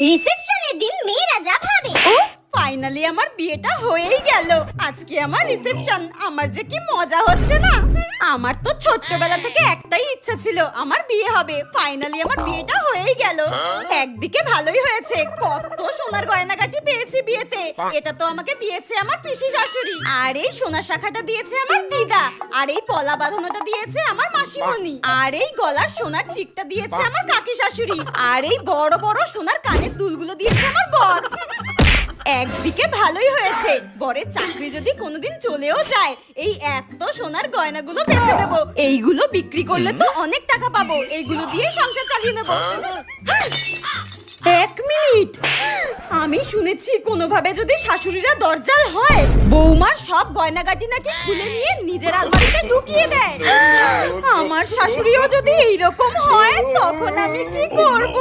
রিসেপশনের দিন মেয়েরা যা ভাবে। ফাইনালি আমার বিয়েটা হয়েই গেল। আজকে আমার রিসেপশন। আমার যে কি মজা হচ্ছে না। আমার তো ছোট্টবেলা থেকে একটাই ইচ্ছা ছিল, আমার বিয়ে হবে। ফাইনালি আমার বিয়েটা হয়েই গেল। একদিকে ভালোই হয়েছে, কত সোনার গয়নাগাটি পেয়েছি বিয়েতে। এটা তো আমাকে দিয়েছে আমার পিসি শাশুড়ি, আর এই সোনার শাখাটা দিয়েছে আমার দিদা, আর এই পলা বাঁধানোটা দিয়েছে আমার মাসিমণি, আর এই গলার সোনার চিকটা দিয়েছে আমার কাকি শাশুড়ি, আর এই বড় বড় সোনার কানের দুলগুলো দিয়েছে আমার বর। একদিকে ভালোই হয়েছে, বরের চাকরি যদি কোনোদিন চলেও যায়, এই এত সোনার গয়নাগুলো বেচে দেবো। এইগুলো বিক্রি করলে তো অনেক টাকা পাবো, এইগুলো দিয়ে সংসার চালিয়ে নেবো। এক মিনিট, আমি শুনেছি কোনোভাবে যদি শাশুড়িরা দরজাল হয়, বৌমার সব গয়নাগাটি নাকি খুলে নিয়ে নিজের আলমারিতে ঢুকিয়ে দেয়। আমার শাশুড়িও যদি এইরকম হয়, তখন আমি কি করব?